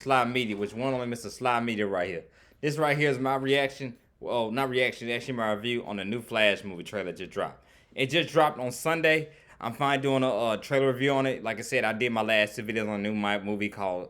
Sly Media, which one only Mr. Sly Media right here. This right here is my reaction. Well, not reaction, actually my review on the new Flash movie trailer just dropped. It just dropped on Sunday. I'm fine doing a trailer review on it. Like I said, I did my last two videos on a new movie called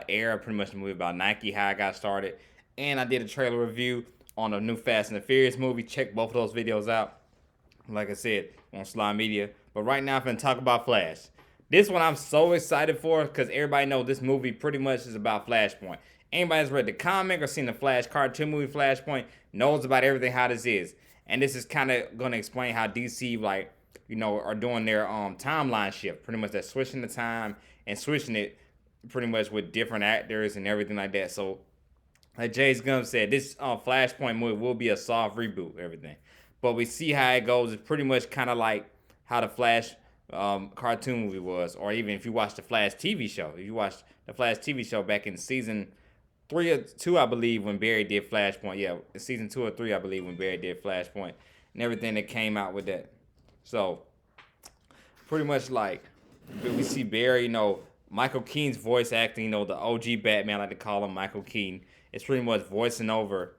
Air, pretty much a movie about Nike, how I got started. And I did a trailer review on a new Fast and the Furious movie. Check both of those videos out. Like I said, on Slime Media. But right now, I'm going to talk about Flash. This one I'm so excited for because everybody knows this movie pretty much is about Flashpoint. Anybody that's read the comic or seen the Flash cartoon movie Flashpoint knows about everything how this is. And this is kind of going to explain how DC, like, are doing their timeline shift. Pretty much they're switching the time and switching it pretty much with different actors and everything like that. So, like James Gunn said, this Flashpoint movie will be a soft reboot, everything. But we see how it goes. It's pretty much kind of like how the Flash cartoon movie was, or even if you watch the Flash TV show. If you watched the Flash TV show back in season 3 or 2, I believe, when Barry did Flashpoint. Yeah, season 2 or 3, I believe, when Barry did Flashpoint and everything that came out with that. So pretty much like we see Barry, Michael Keaton's voice acting, the OG Batman, I like to call him Michael Keaton. It's pretty much voicing over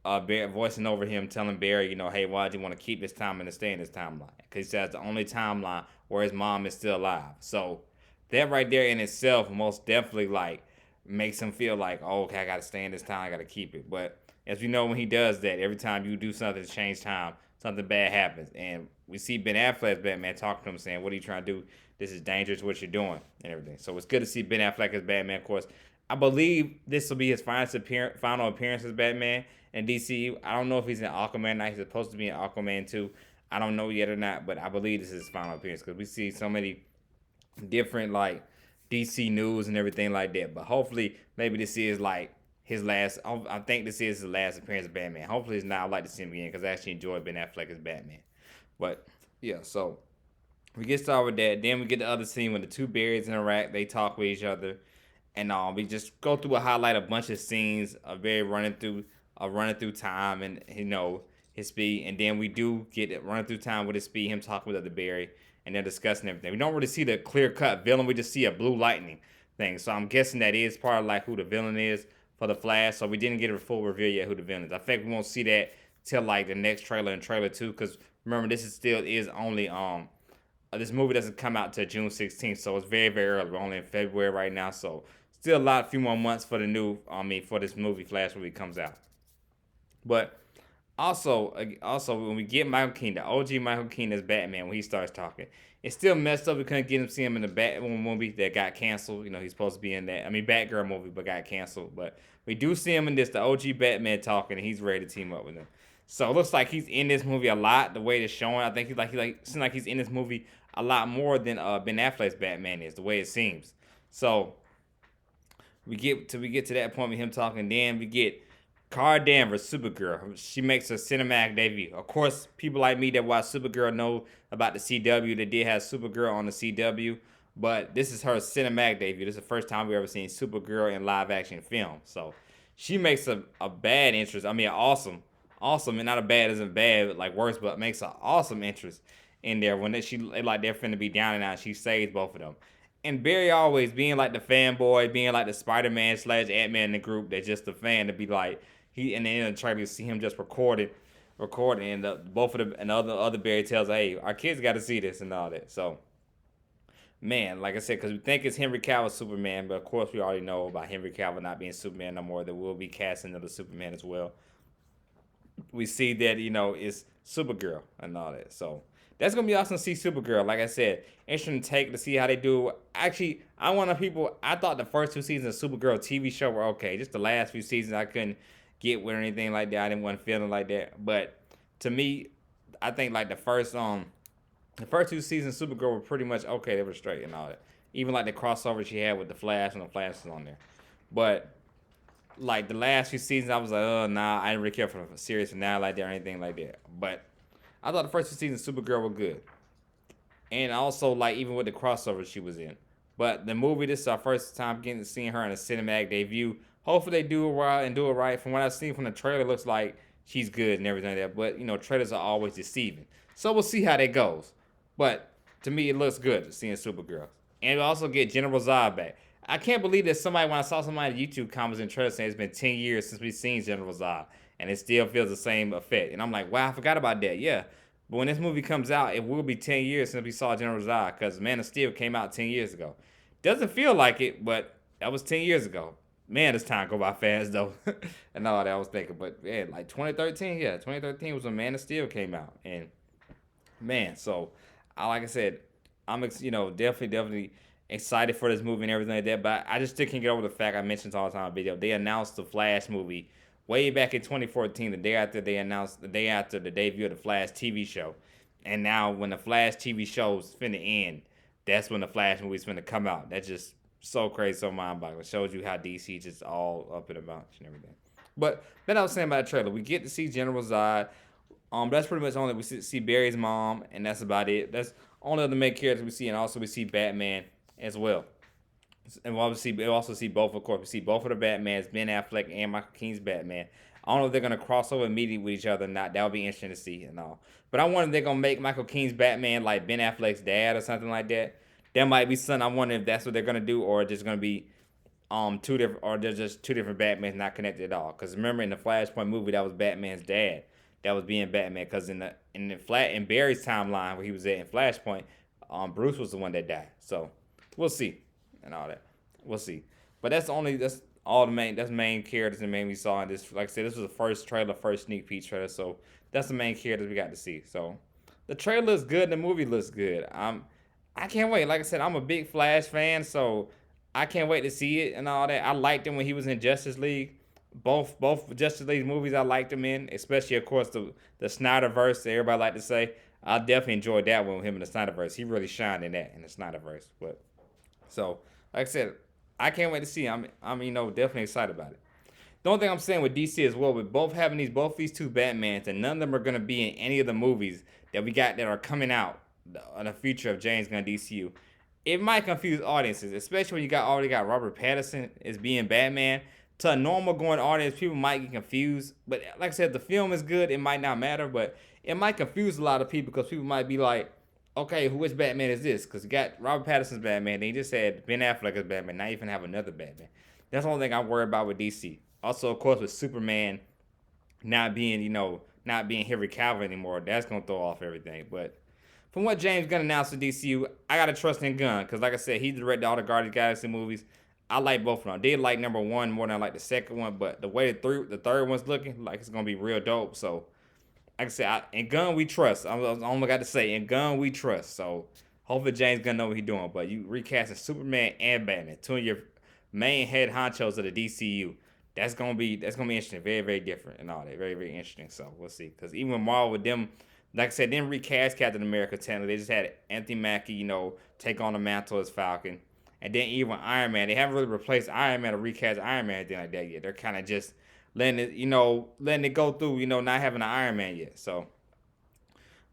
him, telling Barry, hey, why do you want to keep this time and stay in this timeline? Because he says the only timeline where his mom is still alive. So that right there in itself most definitely like makes him feel like, oh, okay, I got to stay in this time, I got to keep it. But as we know, when he does that, every time you do something to change time, something bad happens. And we see Ben Affleck's Batman talking to him, saying, what are you trying to do? This is dangerous, what you're doing, and everything. So it's good to see Ben Affleck as Batman, of course. I believe this will be his final appearance as Batman in DCU. I don't know if he's in Aquaman. He's supposed to be in Aquaman too. I don't know yet or not, but I believe this is his final appearance because we see so many different like DC news and everything like that. But hopefully, maybe this is like his last. I think this is his last appearance as Batman. Hopefully, it's not. I'd like to see him again because I actually enjoyed Ben Affleck as Batman. But yeah, so we get started with that. Then we get the other scene when the two Barrys interact. They talk with each other, and we just go through a highlight a bunch of scenes of Barry running through time and his speed, and then we do get it running through time with his speed, him talking with other Barry, and they're discussing everything. We don't really see the clear cut villain. We just see a blue lightning thing. So I'm guessing that is part of like who the villain is for the Flash. So we didn't get a full reveal yet who the villain is. I think we won't see that till like the next trailer and trailer 2, because remember this is still is only this movie doesn't come out till June 16th, so it's very, very early. We're only in February right now, so still a few more months for the for this movie Flash movie comes out. But also when we get Michael Keaton, the OG Michael Keaton as Batman, when he starts talking, it's still messed up. We couldn't get him see him in the Batwoman movie that got canceled. He's supposed to be in that. I mean, Batgirl movie, but got canceled. But we do see him in this, the OG Batman talking, and he's ready to team up with him. So it looks like he's in this movie a lot. The way it's showing, I think seems like he's in this movie a lot more than Ben Affleck's Batman is. The way it seems. So we get to that point with him talking. Then we get Kara Danvers, Supergirl. She makes a cinematic debut. Of course, people like me that watch Supergirl know about the CW. They did have Supergirl on the CW, but this is her cinematic debut. This is the first time we ever seen Supergirl in live action film. So she makes a bad interest. I mean, awesome, and not a bad isn't bad, like worse, but makes an awesome interest in there when they're finna be down and out. She saves both of them. And Barry always being like the fanboy, being like the Spider-Man / Ant-Man in the group that's just a fan to be like and then try to see him just recording, and both of them and other Barry tells, hey, our kids got to see this and all that. So man, like I said, because we think it's Henry Cavill Superman, but of course we already know about Henry Cavill not being Superman no more. There will be casting another Superman as well. We see that it's Supergirl and all that. So that's gonna be awesome to see Supergirl. Like I said, interesting take to see how they do. Actually, I thought the first 2 seasons of Supergirl TV show were okay. Just the last few seasons I couldn't get with or anything like that. I didn't want feeling like that. But to me, I think like the first 2 seasons of Supergirl were pretty much okay. They were straight and all that. Even like the crossover she had with the Flash and the Flash was on there. But like the last few seasons, I was like, oh nah, I didn't really care for the series finale like that or anything like that. But I thought the first 2 seasons of Supergirl were good, and also like even with the crossover she was in. But the movie, this is our first time seeing her in a cinematic debut. Hopefully they do it right and do it right. From what I've seen from the trailer, it looks like she's good and everything like that. But trailers are always deceiving, so we'll see how that goes. But to me, it looks good seeing Supergirl, and we also get General Zod back. I can't believe that somebody when I saw somebody in YouTube comments and trailer saying it's been 10 years since we've seen General Zod, and it still feels the same effect. And I'm like, wow, I forgot about that. Yeah, but when this movie comes out, it will be 10 years since we saw General Zod because Man of Steel came out 10 years ago. Doesn't feel like it, but that was 10 years ago. Man, this time go by fast though, and all that I was thinking. But yeah, like 2013, yeah, 2013 was when Man of Steel came out, and man, so I like I said, definitely excited for this movie and everything like that. But I just still can't get over the fact I mentioned all the time in the video. They announced the Flash movie way back in 2014, the day after they announced the day after the debut of the Flash TV show. And now when the Flash TV show's finna end, that's when the Flash movie's finna come out. That's just so crazy, so mind boggling. Shows you how DC just all up in the mountain and everything. But then I was saying about the trailer, we get to see General Zod. That's pretty much only we see Barry's mom, and that's about it. That's only other main characters we see, and also we see Batman as well. And we also see both, of course. We see both of the Batmans, Ben Affleck and Michael Keaton's Batman. I don't know if they're gonna cross over immediately with each other or not. That would be interesting to see and all. But I wonder if they're gonna make Michael Keaton's Batman like Ben Affleck's dad or something like that. That might be something. I wonder if that's what they're gonna do, or just gonna be two different, or they're just two different Batmans not connected at all. Because remember in the Flashpoint movie, that was Batman's dad that was being Batman. Because in Barry's timeline where he was at in Flashpoint, Bruce was the one that died. So we'll see and all that. We'll see. But that's all that's main characters and main we saw in this. Like I said, this was the first trailer, first sneak peek trailer. So that's the main characters we got to see. So the trailer looks good. The movie looks good. I can't wait. Like I said, I'm a big Flash fan, so I can't wait to see it and all that. I liked him when he was in Justice League. Both Justice League movies I liked him in, especially of course the Snyderverse that everybody like to say. I definitely enjoyed that one with him in the Snyderverse. He really shined in that in the Snyderverse. But so like I said, I can't wait to see. I'm definitely excited about it. The only thing I'm saying with DC as well, with both these two Batmans, and none of them are gonna be in any of the movies that we got that are coming out in the future of James Gunn DCU. It might confuse audiences, especially when you already got Robert Pattinson as being Batman. To a normal going audience, people might get confused. But like I said, the film is good. It might not matter, but it might confuse a lot of people because people might be like, okay, which Batman is this? Because you got Robert Pattinson's Batman, then you just said Ben Affleck is Batman. Now you even have another Batman. That's the only thing I'm worried about with DC. Also, of course, with Superman not being, not being Henry Cavill anymore, that's gonna throw off everything. But from what James Gunn announced to DCU, I gotta trust in Gunn because, like I said, he directed all the Guardians of the Galaxy movies. I like both of them. I did like number one more than I like the second one, but the way the third one's looking, like it's gonna be real dope. So like I said, in Gunn we trust. I'm only got to say, in Gunn we trust. So hopefully James Gunn know what he's doing. But you recasting Superman and Batman, two of your main head honchos of the DCU. That's gonna be interesting. Very, very different and all that. Very, very interesting. So we'll see. Because even with Marvel with them, like I said, didn't recast Captain America technically. They just had Anthony Mackie, take on the mantle as Falcon. And then even Iron Man, they haven't really replaced Iron Man or recast Iron Man or anything like that yet. They're kind of just letting it go through, not having an Iron Man yet. So,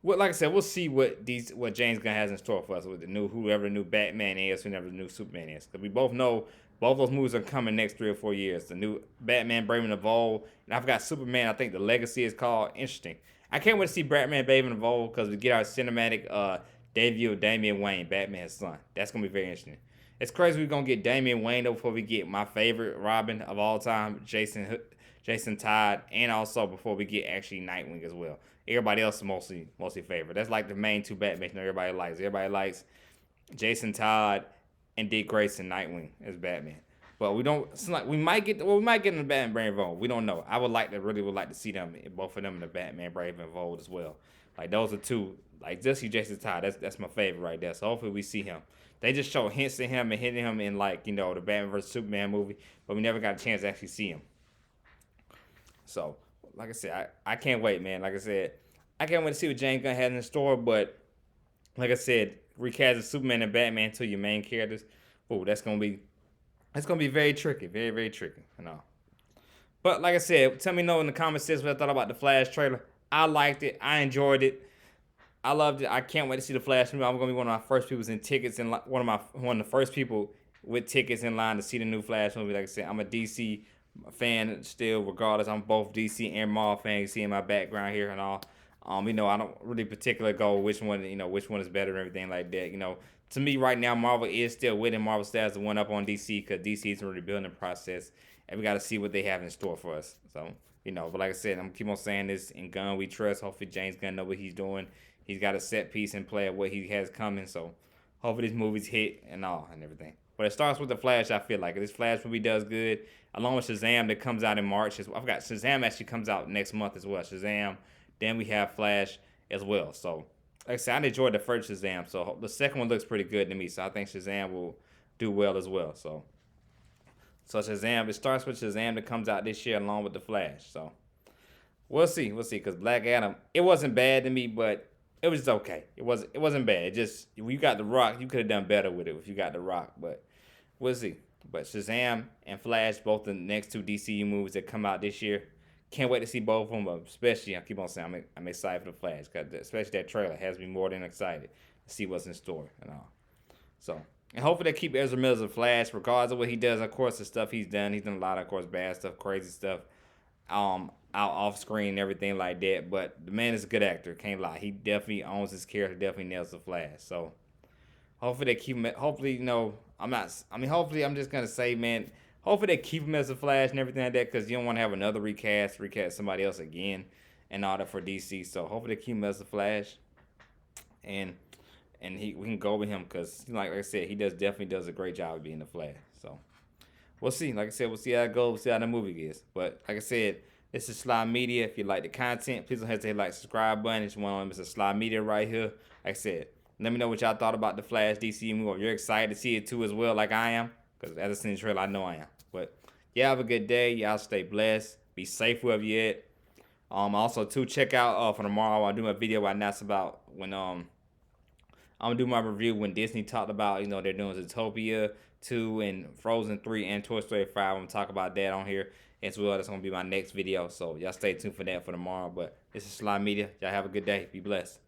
like I said, we'll see what James Gunn has in store for us with whoever the new Batman is, whoever the new Superman is. Because we both know both those movies are coming next 3 or 4 years. The new Batman, Brave and the Bold, and I forgot Superman. I think the Legacy is called. Interesting. I can't wait to see Batman, Brave and the Bold because we get our cinematic debut of Damian Wayne, Batman's son. That's gonna be very interesting. It's crazy we're gonna get Damian Wayne though before we get my favorite Robin of all time, Jason Todd, and also before we get actually Nightwing as well. Everybody else is mostly favorite. That's like the main two Batman everybody likes. Everybody likes Jason Todd and Dick Grayson Nightwing as Batman. But we don't. It's like we might get in the Batman Brave and Bold. We don't know. I would like to see them, both of them in the Batman Brave and Bold as well. Like those are two. Like just see Jason Todd. That's my favorite right there. So hopefully we see him. They just show hints of him and hitting him in the Batman vs Superman movie, but we never got a chance to actually see him. So, like I said, I can't wait, man. Like I said, I can't wait to see what James Gunn has in store. But like I said, recasting Superman and Batman to your main characters, that's gonna be very tricky, very, very tricky, But like I said, tell me in the comments what I thought about the Flash trailer. I liked it. I enjoyed it. I loved it. I can't wait to see the Flash movie. I'm gonna be one of my first people in tickets and one of the first people with tickets in line to see the new Flash movie. Like I said, I'm a DC fan still, regardless. I'm both DC and Marvel fans. You see in my background here and all. I don't really particularly go which one is better and everything like that. to me right now, Marvel is still winning. Marvel still has the one up on DC because DC is in the rebuilding process, and we got to see what they have in store for us. So, but like I said, I'm keep on saying this. In Gunn, we trust. Hopefully, James Gunn know what he's doing. He's got a set piece in play of what he has coming. So, hopefully, these movies hit and all and everything. But it starts with the Flash. I feel like if this Flash movie does good, along with Shazam that comes out in March. I forgot Shazam actually comes out next month as well. Shazam. Then we have Flash as well. So like I said, I enjoyed the first Shazam, so the second one looks pretty good to me. So I think Shazam will do well as well. So Shazam, it starts with Shazam that comes out this year along with the Flash. So we'll see, because Black Adam, it wasn't bad to me, but it was just okay. It wasn't bad. It just you got the Rock, you could have done better with it if you got the Rock, but we'll see. But Shazam and Flash, both the next two DCU movies that come out this year. Can't wait to see both of them, but especially, I keep on saying, I'm excited for the Flash, because especially that trailer has me more than excited to see what's in store and all. So, and hopefully they keep Ezra Miller as a Flash, regardless of what he does. Of course, the stuff he's done a lot of, course, bad stuff, crazy stuff, out off screen and everything like that. But the man is a good actor, can't lie. He definitely owns his character, definitely nails the Flash. So, hopefully they keep him. Hopefully, I'm not. I mean, hopefully, I'm just gonna say, man. Hopefully they keep him as a Flash and everything like that, because you don't want to have another recast somebody else again, and all that for DC. So hopefully they keep him as a Flash, and we can go with him, because like I said, he definitely does a great job of being the Flash. So we'll see. Like I said, we'll see how it goes. We'll see how the movie is. But like I said, this is Sly Media. If you like the content, please don't hesitate to hit like subscribe button. It's one of them. It's a Sly Media right here. Like I said, let me know what y'all thought about the Flash DC movie. If you're excited to see it too as well, like I am, because as I seen the trailer, I know I am. But yeah, have a good day. Y'all stay blessed. Be safe wherever you're at. Also too, check out for tomorrow. I'll do my video where I announce about when I'm gonna do my review when Disney talked about they're doing Zootopia 2 and Frozen 3 and Toy Story 5. I'm gonna talk about that on here as well. That's gonna be my next video. So y'all stay tuned for that for tomorrow. But this is Sly Media. Y'all have a good day. Be blessed.